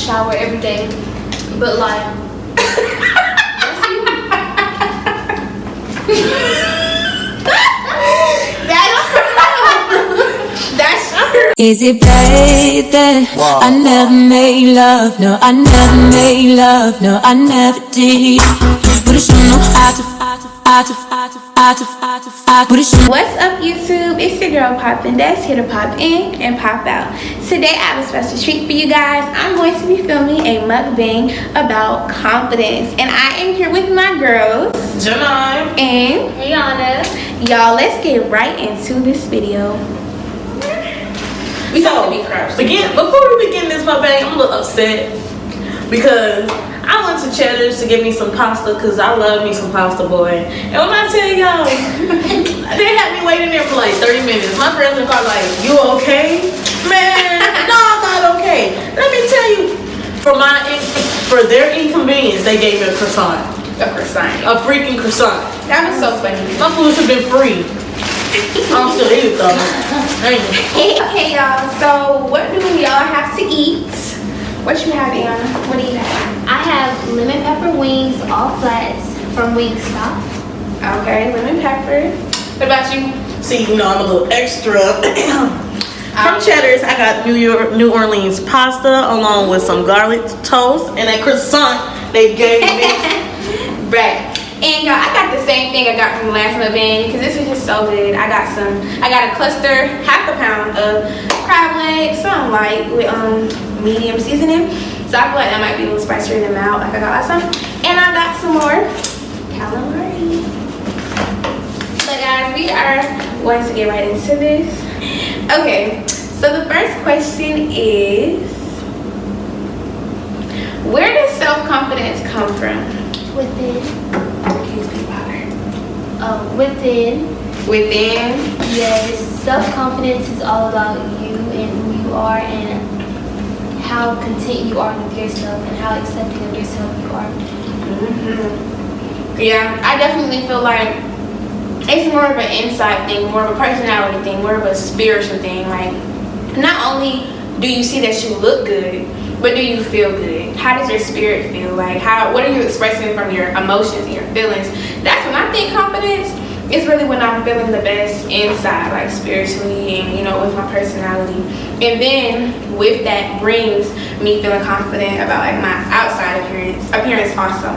shower every day, but like, that's you. That's true. Is it bad that I never made love? No, I never made love. No, I never did. But I sure know how to. What's up, YouTube? It's your girl PoppinDes, here to pop in and pop out. Today I have a special treat for you guys. I'm going to be filming a mukbang about confidence, and I am here with my girls, Janai and Rihanna. y'all. Let's get right into this video. We have to be crushed. Before we begin this mukbang, I'm a little upset because I went to Cheddar's to get me some pasta because I love me some pasta, boy. And when I tell y'all, they had me waiting there for like 30 minutes. My friends in the car like, "You okay?" Man, no, I'm not okay. Let me tell you, for their inconvenience, they gave me a croissant. A croissant. A freaking croissant. That was so funny. My food should have been free. I'm still eating though. Hey y'all, so what do y'all have to eat? What you have, Anna? What do you have? I have lemon pepper wings, all flats from Wingstop. Okay, lemon pepper. What about you? See, you know, I'm a little extra. From Cheddar's, I got New Orleans pasta along with some garlic toast and a croissant they gave me. Right. And y'all, I got the same thing I got from the last mukbang because this was just so good. I got a cluster, half a pound of crab legs, something light with medium seasoning. So I feel like that might be a little spicier than mouth. Like I got last time. And I got some more calamari. So guys, we are going to get right into this. Okay, so the first question is, where does self-confidence come from? Within. Within? Yes. Self-confidence is all about you and who you are and how content you are with yourself and how accepting of yourself you are. Mm-hmm. Yeah, I definitely feel like it's more of an inside thing, more of a personality thing, more of a spiritual thing. Like, not only do you see that you look good, but do you feel good? How does your spirit feel? Like, what are you expressing from your emotions and your feelings? That's when I think confidence is really when I'm feeling the best inside, like spiritually and, you know, with my personality. And then with that brings me feeling confident about like my outside appearance also.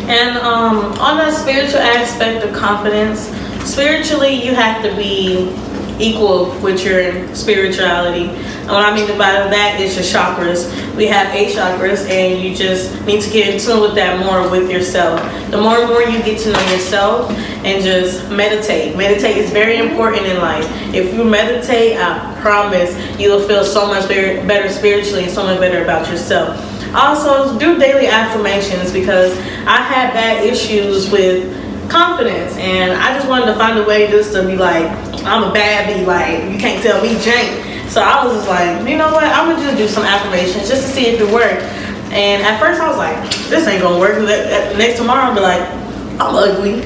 And on the spiritual aspect of confidence, spiritually you have to be equal with your spirituality. And what I mean by that is your chakras. We have 8 chakras and you just need to get in tune with that more with yourself. The more and more you get to know yourself and just meditate. Meditate is very important in life. If you meditate, I promise you'll feel so much better spiritually and so much better about yourself. Also, do daily affirmations because I had bad issues with confidence and I just wanted to find a way just to be like, I'm a baddie, like you can't tell me jank. So I was just like, you know what, I'm gonna just do some affirmations just to see if it worked. And at first I was like, this ain't gonna work. Next tomorrow I'll be like, I'm ugly.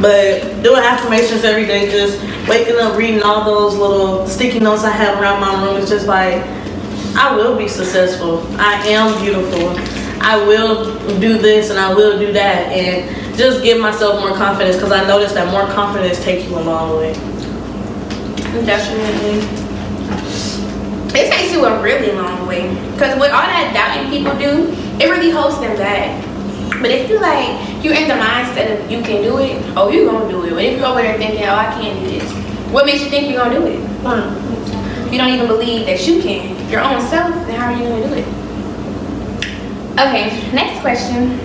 But doing affirmations every day, just waking up, reading all those little sticky notes I have around my room, is just like, I will be successful. I am beautiful. I will do this and I will do that. And just give myself more confidence because I noticed that more confidence takes you a long way. Definitely. It takes you a really long way. Because with all that doubting people do, it really holds them back. But if you like, you're in the mindset of you can do it, oh, you're going to do it. But if you're over there thinking, oh, I can't do this, what makes you think you're going to do it? You don't even believe that you can. Your own self, then how are you going to do it? Okay, next question.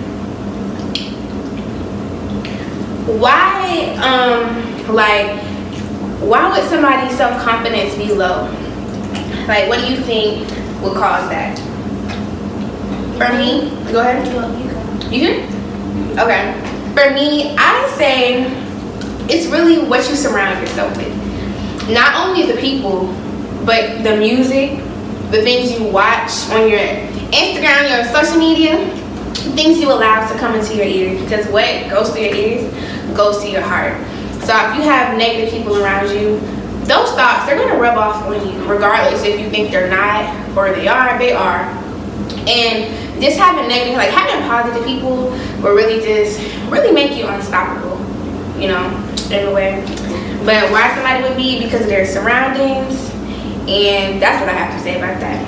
Why would somebody's self-confidence be low? Like, what do you think would cause that? For me, go ahead. You can? Okay. For me, I say it's really what you surround yourself with. Not only the people, but the music, the things you watch on your Instagram, your social media, things you allow to come into your ears. Because what goes to your ears goes to your heart. So if you have negative people around you, those thoughts, they're gonna rub off on you, regardless if you think they're not or they are. They are. And just having negative, like having positive people, will really make you unstoppable. You know, in a way. But why somebody would be, because of their surroundings, and that's what I have to say about that.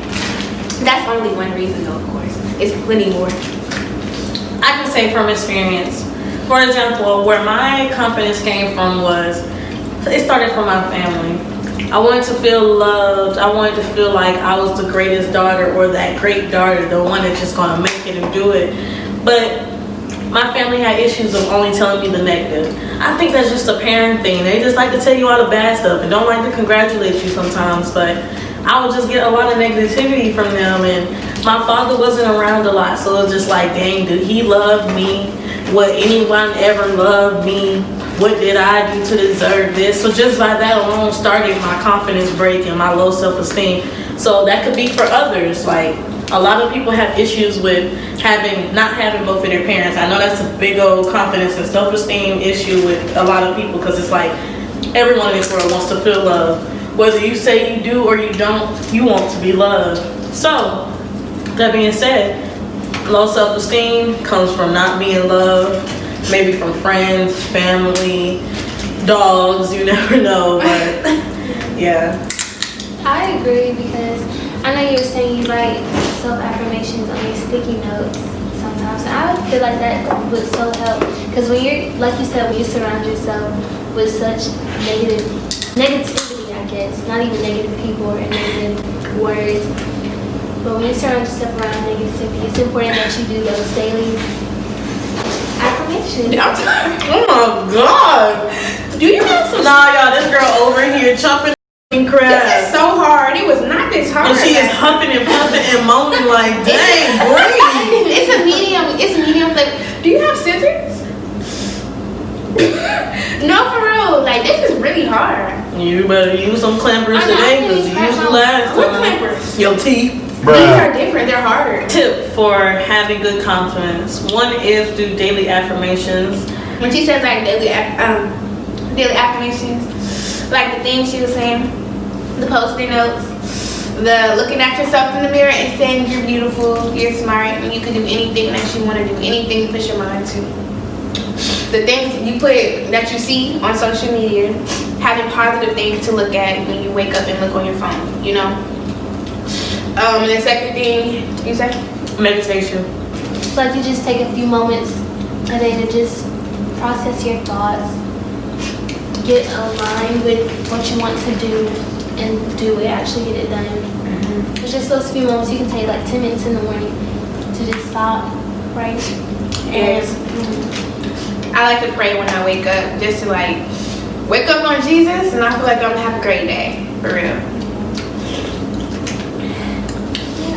That's only one reason, though. Of course, it's plenty more. I can say from experience. For example, where my confidence came from was, it started from my family. I wanted to feel loved. I wanted to feel like I was the greatest daughter, or that great daughter, the one that's just gonna make it and do it. But my family had issues of only telling me the negative. I think that's just a parent thing. They just like to tell you all the bad stuff and don't like to congratulate you sometimes. But I would just get a lot of negativity from them, and my father wasn't around a lot, so it was just like, dang, did he love me? Would anyone ever love me? What did I do to deserve this? So just by that alone started my confidence break and my low self-esteem. So that could be for others. Like, a lot of people have issues with not having both of their parents. I know that's a big old confidence and self-esteem issue with a lot of people, because it's like everyone in this world wants to feel love. Whether you say you do or you don't, you want to be loved. So, that being said, low self-esteem comes from not being loved, maybe from friends, family, dogs, you never know, but yeah. I agree, because I know you were saying you write self-affirmations on your sticky notes sometimes. And I would feel like that would so help, because when you're, like you said, when you surround yourself with such negativity, I guess, not even negative people or negative words, but when you surround yourself around negativity, it's important that you do those daily affirmations. Oh my God! Do you have some? Nah, y'all, this girl over here chopping crap. This is so hard. It was not this hard. And she is huffing and puffing and moaning like, dang, breathe. It's a medium. It's medium. Like, do you have scissors? No, for real. Like, this is really hard. You better use some clampers I know, today, I because can you used use the last what time. clampers? Your teeth. These are different. They're harder. Tip for having good confidence. One is do daily affirmations. When she says like daily affirmations, like the things she was saying, the post-it notes, the looking at yourself in the mirror and saying you're beautiful, you're smart, and you can do anything that you want to do, anything you put your mind to. The things you put that you see on social media, having positive things to look at when you wake up and look on your phone, you know. And the second thing you said? Meditation. Like, you just take a few moments a day to just process your thoughts, get aligned with what you want to do, and do it, actually get it done. It's just those few moments you can take, like 10 minutes in the morning, to just stop, right? Yes. I like to pray when I wake up, just to like wake up on Jesus, and I feel like I'm gonna have a great day, for real.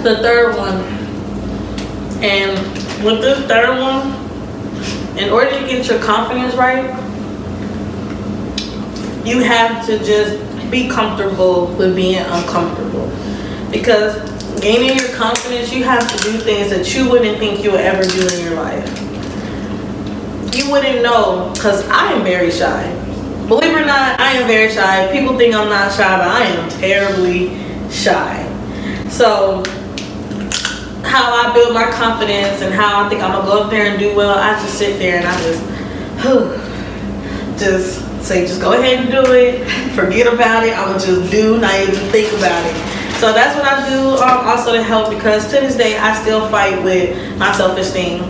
The third one, and with this third one, in order to get your confidence right, you have to just be comfortable with being uncomfortable. Because gaining your confidence, you have to do things that you wouldn't think you would ever do in your life. You wouldn't know, because I am very shy. Believe it or not, I am very shy. People think I'm not shy, but I am terribly shy. So how I build my confidence and how I think I'm gonna go up there and do well, I just sit there and I just say, just go ahead and do it, forget about it, I'm gonna just do, not even think about it. So that's what I do also to help, because to this day I still fight with my self-esteem.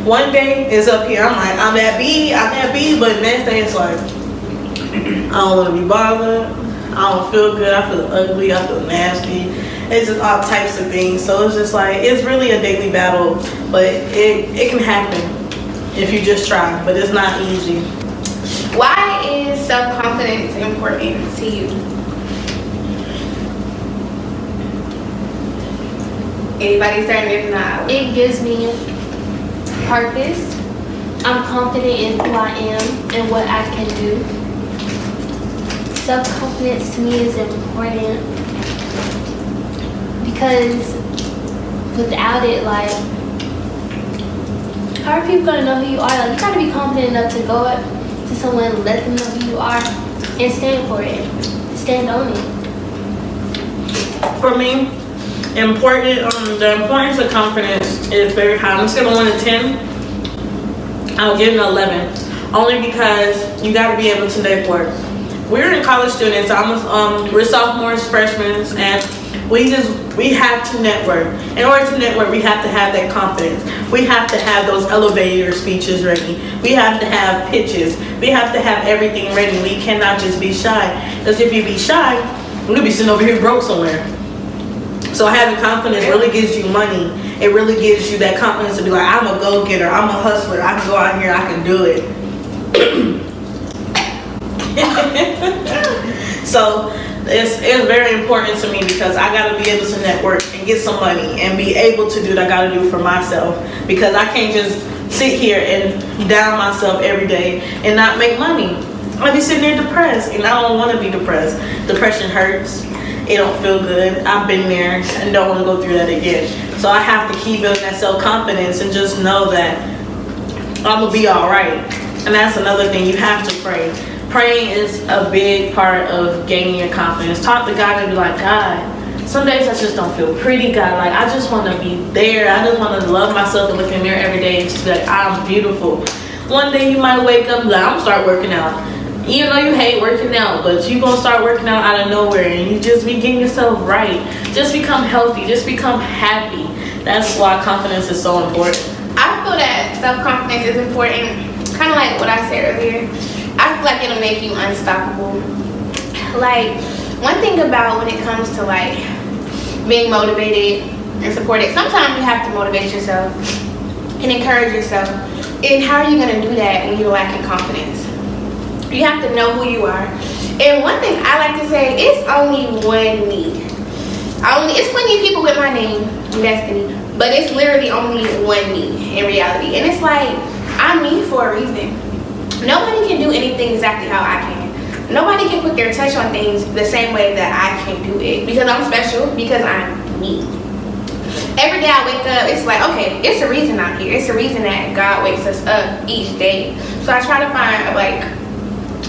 One day is up here, I'm like, I'm that B, but next day it's like, I don't want to be bothered, I don't feel good, I feel ugly, I feel nasty. It's just all types of things. So it's just like, it's really a daily battle, but it can happen if you just try, but it's not easy. Why is self-confidence important to you? Anybody starting? If not, It gives me purpose. I'm confident in who I am and what I can do. Self-confidence to me is important, because without it, like, how are people gonna know who you are? Like, you gotta be confident enough to go up to someone and let them know who you are and stand for it. stand on it. For me, the importance of confidence is very high. I'm just gonna 1 to 10. I'll give it an 11, only because you got to be able to network. We're in college students. We're sophomores, freshmen, and we have to network. In order to network, we have to have that confidence. We have to have those elevator speeches ready. We have to have pitches. We have to have everything ready. We cannot just be shy. Because if you be shy, you'll be sitting over here broke somewhere. So having confidence really gives you money. It really gives you that confidence to be like, I'm a go-getter, I'm a hustler, I can go out here, I can do it. So it's very important to me because I got to be able to network and get some money and be able to do what I got to do for myself, because I can't just sit here and down myself every day and not make money. I'll be sitting there depressed, and I don't want to be depressed. Depression hurts. It don't feel good. I've been there and don't want to go through that again. So I have to keep building that self-confidence and just know that I'm going to be all right. And that's another thing. You have to pray. Praying is a big part of gaining your confidence. Talk to God and be like, God, some days I just don't feel pretty, God. Like, I just want to be there. I just want to love myself and look in the mirror every day and just be like, I'm beautiful. One day you might wake up and be like, I'm going to start working out. Even though you hate working out, but you're going to start working out out of nowhere, and you just be getting yourself right. Just become healthy. Just become happy. That's why confidence is so important. I feel that self-confidence is important, kind of like what I said earlier. I feel like it'll make you unstoppable. Like, one thing about when it comes to like being motivated and supported, sometimes you have to motivate yourself and encourage yourself. And how are you going to do that when you're lacking confidence? You have to know who you are. And one thing I like to say, it's only one me. It's plenty of people with my name, Destiny, but it's literally only one me in reality. And it's like, I'm me for a reason. Nobody can do anything exactly how I can. Nobody can put their touch on things the same way that I can do it, because I'm special, because I'm me. Every day I wake up, it's like, okay, it's a reason I'm here. It's a reason that God wakes us up each day. So I try to find like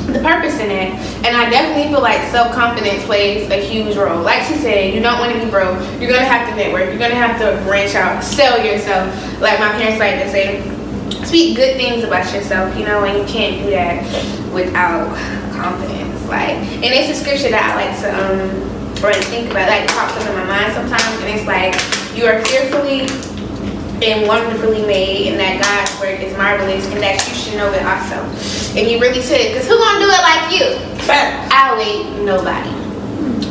the purpose in it, and I definitely feel like self-confidence plays a huge role. Like she said, you don't want to be broke. You're gonna have to network. You're gonna have to branch out, sell yourself. Like my parents like to say, speak good things about yourself, you know, and you can't do that without confidence. Like, and it's a scripture that I like to think about, like it pops up in my mind sometimes, and it's like, you are fearfully and wonderfully made, and that God's work is marvelous, and that you should know it also. And you really should, because who gonna do it like you? I'll wait, nobody.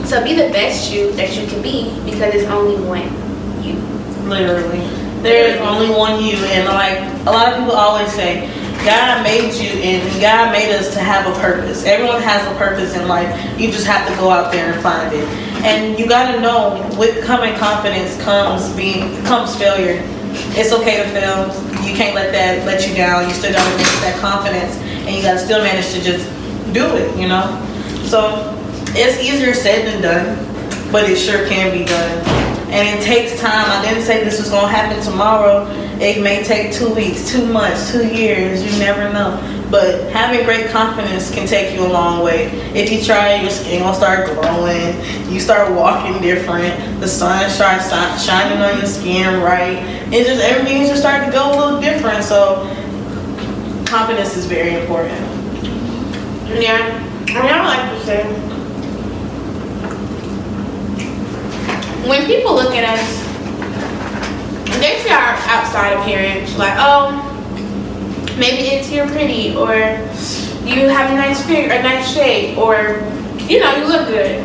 So be the best you that you can be, because it's only one you. Literally. There is only one you, and like a lot of people always say, God made you and God made us to have a purpose. Everyone has a purpose in life. You just have to go out there and find it. And you gotta know, with coming confidence comes failure. It's okay to fail. You can't let that let you down. You still gotta get that confidence, and you gotta still manage to just do it, you know? So it's easier said than done, but it sure can be done. And it takes time. I didn't say this was gonna happen tomorrow. It may take 2 weeks, 2 months, 2 years, you never know. But having great confidence can take you a long way. If you try, your skin will start glowing. You start walking different. The sun starts shining on your skin right. It's just, everything just starting to go a little different. So confidence is very important. Yeah, and I like to say, when people look at us, they see our outside appearance, like, oh, maybe you're pretty, or you have a nice figure, a nice shape, or you know, you look good.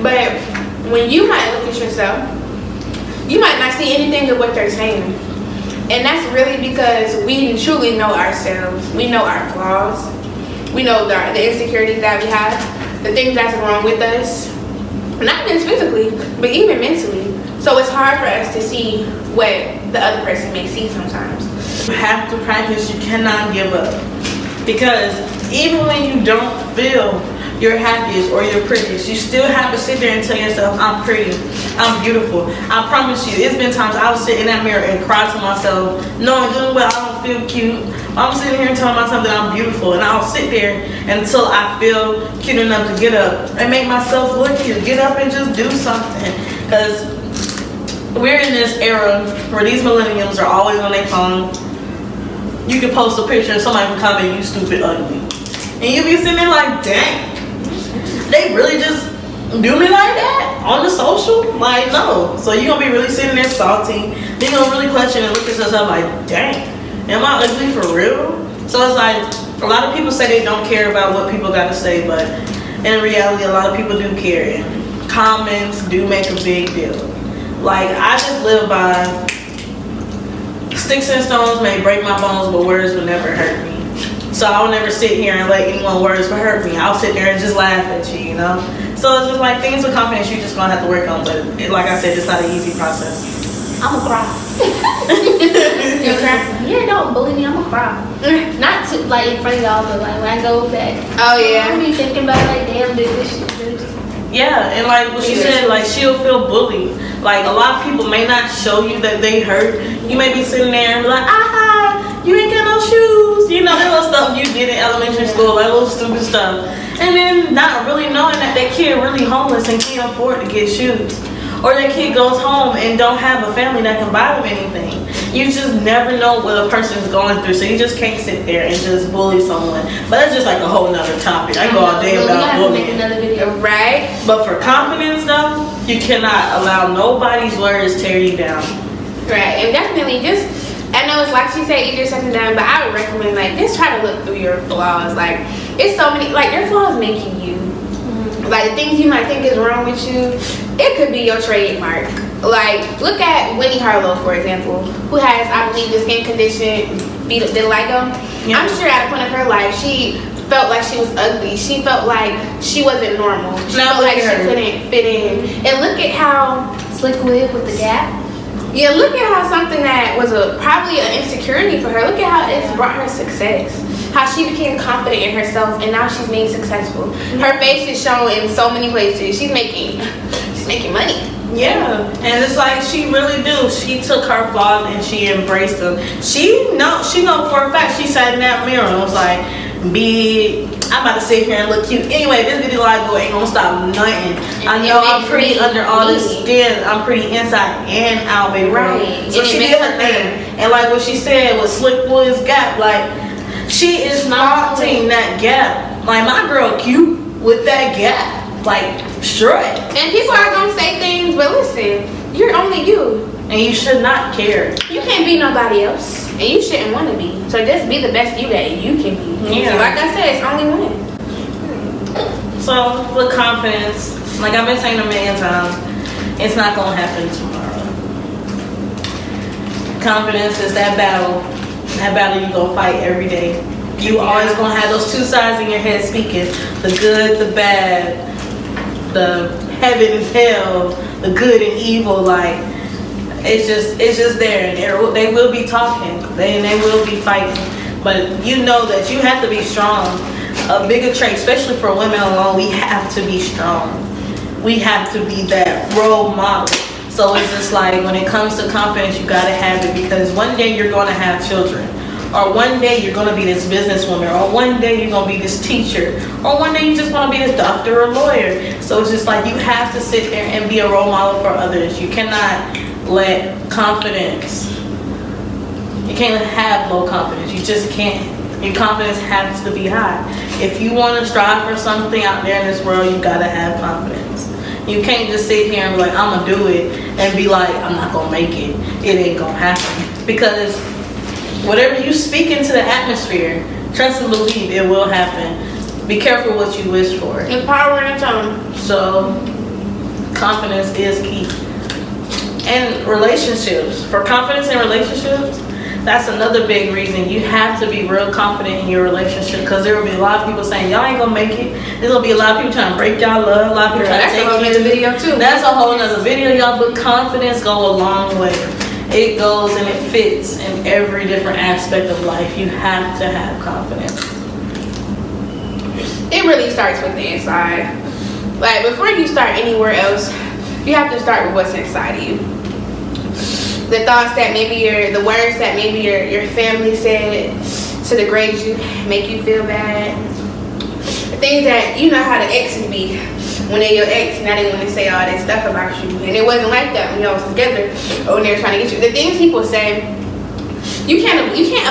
But when you might look at yourself, you might not see anything of what they're saying. And that's really because we truly know ourselves. We know our flaws. We know the insecurities that we have, the things that's wrong with us, not just physically, but even mentally. So it's hard for us to see what the other person may see sometimes. You have to practice. You cannot give up, because even when you don't feel your happiest or your prettiest, you still have to sit there and tell yourself, I'm pretty, I'm beautiful. I promise you, it's been times I'll sit in that mirror and cry to myself, knowing good and well I don't feel cute, I'm sitting here telling myself that I'm beautiful, and I'll sit there until I feel cute enough to get up and make myself look cute. Get up and just do something. Because we're in this era where these millennials are always on their phone. You can post a picture and somebody can comment, you stupid ugly. And you be sitting there like, dang, they really just do me like that on the social? Like, no. So you're going to be really sitting there salty. Then you're going to really question and look at yourself like, dang, am I ugly for real? So it's like, a lot of people say they don't care about what people got to say, but in reality, a lot of people do care. And comments do make a big deal. Like, I just live by sticks and stones may break my bones, but words will never hurt me. So I'll never sit here and let anyone words will hurt me. I'll sit there and just laugh at you, you know? So it's just like things with confidence you're just gonna have to work on, but like I said, it's not an easy process. I'm a cry. You cry? Yeah, don't bully me. I'm a cry. Not to like in front of y'all, but like when I go back. Oh yeah. I be thinking about like, damn, dude, this shit really just. Yeah, and like what she said, like she'll feel bullied. Like a lot of people may not show you that they hurt. You may be sitting there and be like, aha, you ain't got no shoes. You know, that little stuff you did in elementary school, that little stupid stuff. And then not really knowing that that kid really homeless and can't afford to get shoes. Or that kid goes home and don't have a family that can buy them anything. You just never know what a person's going through, so you just can't sit there and just bully someone. But that's just like a whole nother topic. I go all day about bullying. Make another video. Right? But for confidence though, you cannot allow nobody's words tear you down. Right. And definitely just, I know it's like she said, eat yourself down, but I would recommend like just try to look through your flaws. Like it's so many, like your flaws making you. Like the things you might think is wrong with you, it could be your trademark. Like look at Winnie Harlow, for example, who has, I believe, the skin condition vitiligo. Yeah. I'm sure at a point of her life she felt like she was ugly. She felt like she wasn't normal. She felt like she couldn't fit in. And look at how Slick wig with the gap. yeah, look at how something that was probably an insecurity for her. Look at how it's brought her success. How she became confident in herself, and now she's being successful. Her face is shown in so many places. She's making money. Yeah, and it's like she really do. She took her flaws and she embraced them. She know for a fact. She sat in that mirror and was like, "Big, I'm about to sit here and look cute." Anyway, this video ain't gonna stop nothing. I know I'm pretty under all this skin. I'm pretty inside and out, baby. Right. So And she it did makes her her thing, and like what she said with Slick Woods Gap, like she is flaunting that gap. Like my girl cute with that gap. Like strut. And people are gonna say things, but listen, you're only you. And you should not care. You can't be nobody else, and you shouldn't want to be. So just be the best you that you can be. Yeah. Like I said, it's only one. So with confidence, like I've been saying a million times, it's not gonna happen tomorrow. Confidence is that battle you gonna fight every day. You always gonna have those two sides in your head speaking, the good, the bad, the heaven and hell, the good and evil. Like it's just there, and they will be talking, they will be fighting. But you know that you have to be strong. A bigger trait, especially for women alone, we have to be strong. We have to be that role model. So it's just like when it comes to confidence, you gotta have it, because one day you're gonna have children, or one day you're gonna be this businesswoman, or one day you're gonna be this teacher, or one day you just wanna be this doctor or lawyer. So it's just like you have to sit there and be a role model for others. You cannot let confidence, you can't have low confidence. You just can't. Your confidence has to be high. If you want to strive for something out there in this world, you gotta have confidence. You can't just sit here and be like, I'm gonna do it, and be like, I'm not gonna make it. It ain't gonna happen. Because whatever you speak into the atmosphere, trust and believe it will happen. Be careful what you wish for. And power in a tongue. So confidence is key. And relationships. For confidence in relationships, that's another big reason. You have to be real confident in your relationship, because there will be a lot of people saying y'all ain't gonna make it. There's gonna be a lot of people trying to break y'all love. A lot of people trying to take you into video too. That's a whole nother video, y'all. But confidence go a long way. It goes and it fits in every different aspect of life. You have to have confidence. It really starts with the inside. Like before you start anywhere else, you have to start with what's inside of you. The thoughts that maybe the words that maybe your family said to degrade you, make you feel bad. Things that you know how the exes be when they're your ex, now they want to say all that stuff about you, and it wasn't like that when y'all was together or when they were trying to get you. The things people say, you can't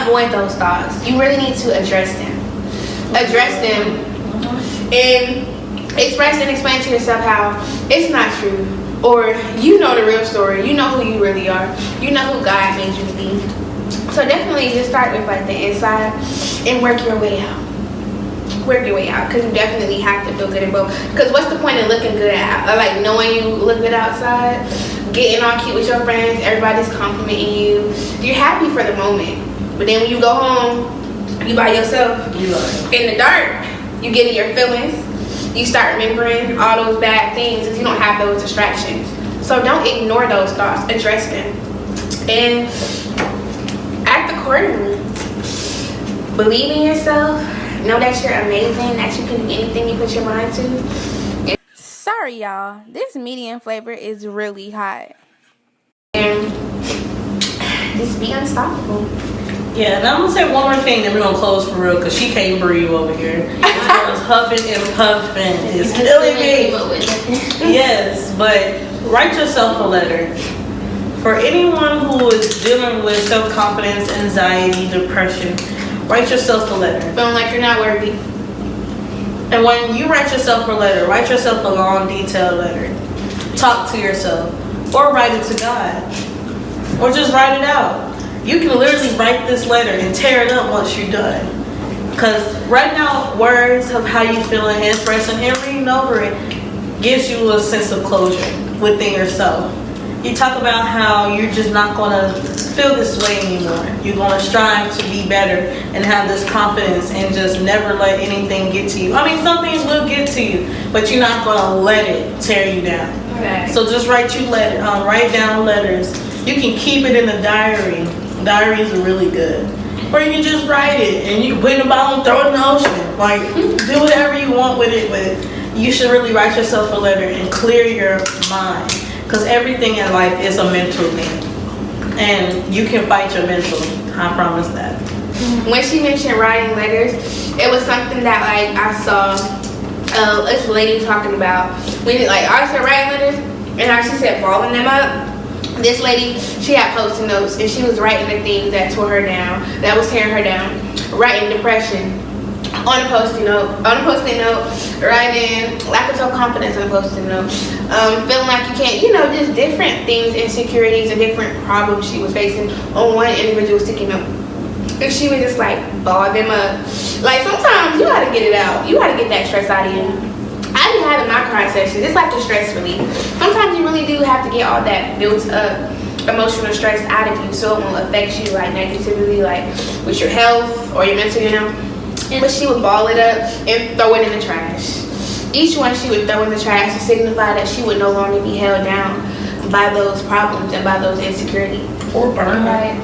avoid those thoughts. You really need to address them, and express and explain to yourself how it's not true, or you know the real story. You know who you really are. You know who God made you to be. So definitely just start with like the inside and work your way out. Because you definitely have to feel good in both. Because what's the point of looking good like knowing you look good outside, getting all cute with your friends, everybody's complimenting you, you're happy for the moment, but then when you go home, you by yourself in the dark, you get in your feelings, you start remembering all those bad things if you don't have those distractions. So don't ignore those thoughts, address them, and act accordingly. Believe in yourself. Know that you're amazing, that you can do anything you put your mind to. Sorry, y'all. This medium flavor is really hot. And just be unstoppable. Yeah, and I'm gonna say one more thing, then we're gonna close for real, because she can't breathe over here. This girl is huffing and puffing. It's killing me. Yes, but write yourself a letter. For anyone who is dealing with self-confidence, anxiety, depression, write yourself a letter. Feeling like you're not worthy. And when you write yourself a letter, write yourself a long, detailed letter. Talk to yourself. Or write it to God. Or just write it out. You can literally write this letter and tear it up once you're done. Because right now, words of how you feeling, expressing, and reading over it gives you a sense of closure within yourself. You talk about how you're just not going to feel this way anymore. You're going to strive to be better and have this confidence and just never let anything get to you. I mean, some things will get to you, but you're not going to let it tear you down. Okay. So just write down letters. You can keep it in a diary. Diaries are really good. Or you can just write it and you can put it in a bottle and throw it in the ocean. Like, do whatever you want with it, but you should really write yourself a letter and clear your mind. Because everything in life is a mental thing. And you can fight your mental. I promise that. When she mentioned writing letters, it was something that like I saw this lady talking about. When I said writing letters, and how she said balling them up. This lady, she had post-it notes, and she was writing the things that tore her down, that was tearing her down. Writing depression on a post-it note, writing lack of self-confidence on a post-it note, feeling like you can't, just different things, insecurities and different problems she was facing on one individual sticky note. And she would just like ball them up. Like sometimes you gotta get it out. You gotta get that stress out of you. I be having my cry sessions. It's like a stress relief. Sometimes you really do have to get all that built up emotional stress out of you so it won't affect you like negatively, like with your health or your mental, But she would ball it up and throw it in the trash. Each one she would throw in the trash to signify that she would no longer be held down by those problems and by those insecurities. Or burn. Right.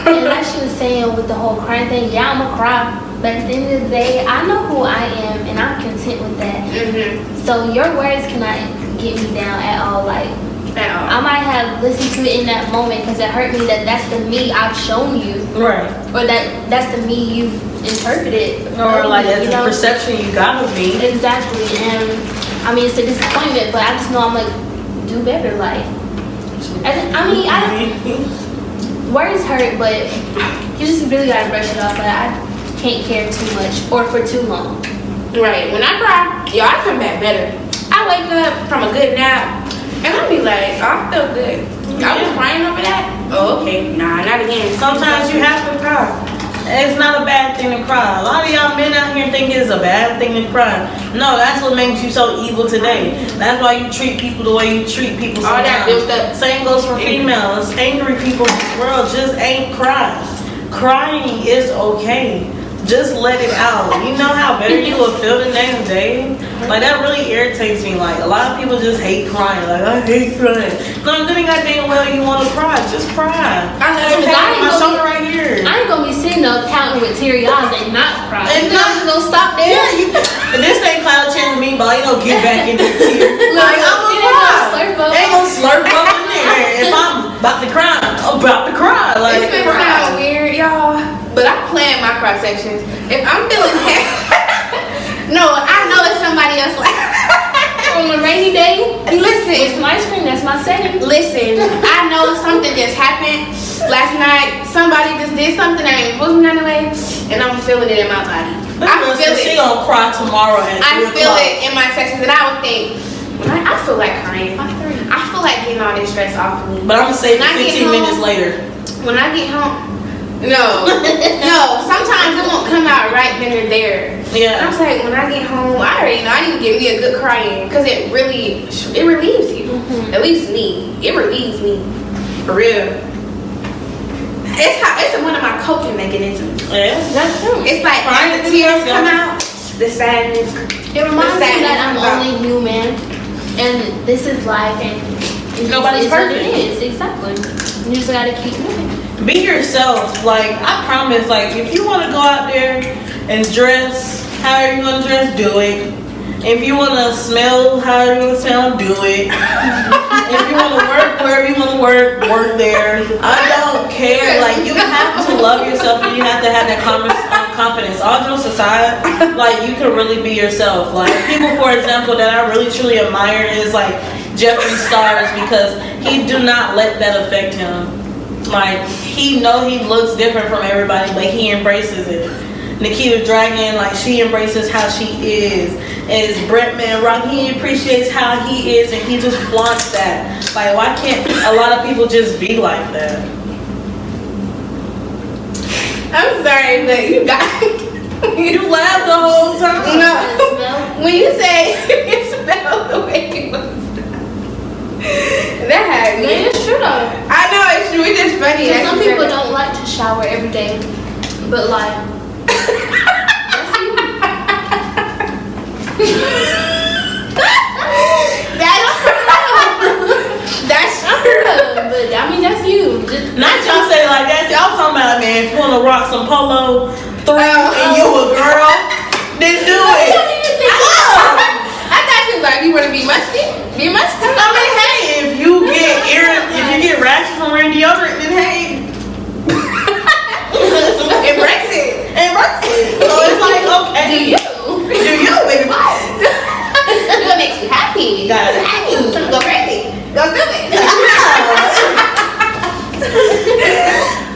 And like she was saying with the whole crying thing, yeah, I'm gonna cry. But at the end of the day, I know who I am and I'm content with that. Mm-hmm. So your words cannot get me down at all. Like, I might have listened to it in that moment because it hurt me that that's the me I've shown you. Right. Or that's the me you've interpreted. Or like that's the perception you got of me. Exactly. And I mean, it's a disappointment, but I just know I'm like, do better. Like, words hurt, but you just really gotta brush it off. But I can't care too much or for too long. Right. When I cry, I come back better. I wake up from a good nap and I be like, oh, I feel good. I was crying over that. Oh, okay. Nah, not again. Sometimes you have to cry. It's not a bad thing to cry. A lot of y'all men out here think it's a bad thing to cry. No, that's what makes you so evil today. That's why you treat people the way you treat people sometimes. All that built up. Same goes for females. Angry people in this world just ain't crying. Crying is okay. Just let it out. You know how better you will feel the next day? Like, that really irritates me. Like, a lot of people just hate crying. Like, I hate crying. No, good and goddamn well you want to cry. Just cry. I have my shoulder right here. I ain't gonna be sitting up counting with teary eyes and not cry. And I'm just gonna stop there. Yeah, and this ain't cloud chasing me, but you know, get back into the tears. Like, I'm gonna cry. Ain't gonna slurp up in there. If I'm about to cry, I'm about to cry. Like, It's been kind of weird, y'all. But I planned my cry section ice cream. That's my setting. Listen, I know something just happened last night. Somebody just did something that ain't supposed to be done away, and I'm feeling it in my body. I feel it. She gonna cry tomorrow at 3 I feel o'clock. it in my sections, and I would think, I feel like crying. I feel like getting all this stress off of me. But I'm gonna say When I get 15 minutes home- later. When I get home, no. Sometimes it won't come out right then or there. And Yeah. I'm like, when I get home, I already know I need to give me a good cry in, because it relieves you. At least me, it relieves me for real. It's one of my coping mechanisms. Yeah. That's true. It's like Crying when the is tears good. come out, the sadness. It reminds me sadness that I'm comes out. only human, and this is life, and Nobody's it's what it perfect. is. Exactly. You just gotta keep moving. Be yourself. Like, I promise, like, if you want to go out there and dress however you want to dress, do it. If you want to smell however you want to smell, do it. If you want to work wherever you want to work there. I don't care. Like, you have to love yourself, and you have to have that confidence. All jokes aside, like, you can really be yourself. Like, people, for example, that I really truly admire is, like, Jeffree Stars, because he do not let that affect him. Like, he looks different from everybody, but he embraces it. Nikita Dragon, like, she embraces how she is. Is Brett Man Rock, he appreciates how he is, and he just flaunts that. Like, why can't a lot of people just be like that? I'm sorry, but you got You laughed the whole time. no. When you say you can smell the way you was, that had me. It's true though. I know it's true. It's just funny. Because that some you said people that. don't like to shower every day, but like, That's true. but I mean that's you. Just, Not y'all say it like that. See, I was talking about, man, if you want to rock some polo 3 and you a girl, then do it. I thought you was like, you want to be musty? Be musty. I mean, hey, if you get rashes from wearing deodorant, then hey, Embrace it. embrace it. So it's like, okay, Do you? baby? What makes you happy? Got it. Happy. Go crazy. Go do it.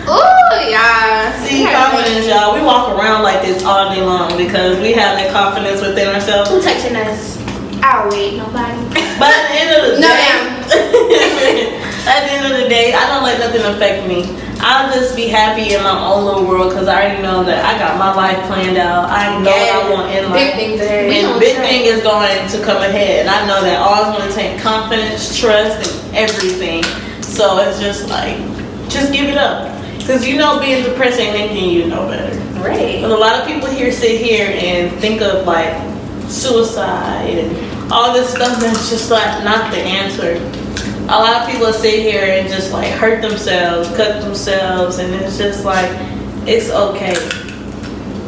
Ooh, yeah. See, confidence, y'all. We walk around like this all day long because we have that confidence within ourselves. Who touching us? I'll wait. Nobody. But at the end of the No, day, ma'am. at the end of the day, I don't let nothing affect me. I'll just be happy in my own little world because I already know that I got my life planned out. I know what I want in life. Big things ahead. And big thing is going to come ahead. And I know that all is going to take confidence, trust, and everything. So it's just like, just give it up. Because you know being depressed ain't making you know better. Right. But a lot of people here sit here and think of like suicide and all this stuff that's just like not the answer. A lot of people sit here and just like hurt themselves, cut themselves, and it's just like, it's okay.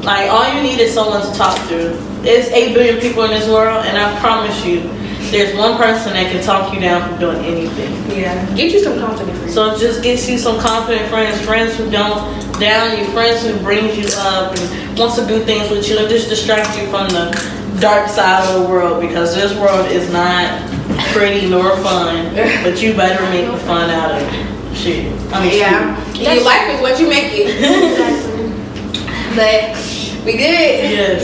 Like, all you need is someone to talk to. There's 8 billion people in this world, and I promise you, there's one person that can talk you down from doing anything. Yeah. Get you some confidence. Friends. So it just gets you some confident friends who don't down you, friends who brings you up and wants to do things with you and just distract you from the dark side of the world, because this world is not pretty nor fun, but you better make the fun out of it. Shit. I mean, Yeah. Your life is what you make it. exactly. But we good. Yes.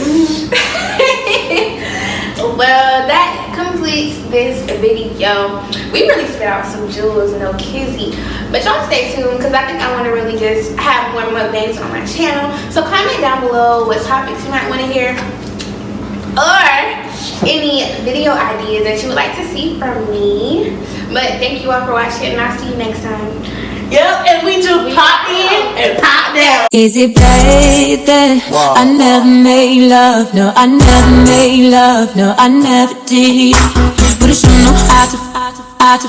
Well, that completes this video. We really spit out some jewels, no kizzy. But y'all stay tuned because I think I want to really just have more mukbangs on my channel. So comment down below what topics you might want to hear, or any video ideas that you would like to see from me. But thank you all for watching, and I'll see you next time. Yep, and we do pop in and pop down. Is it bad that I never made love? No, I never made love. No, I never did. But I sure know how to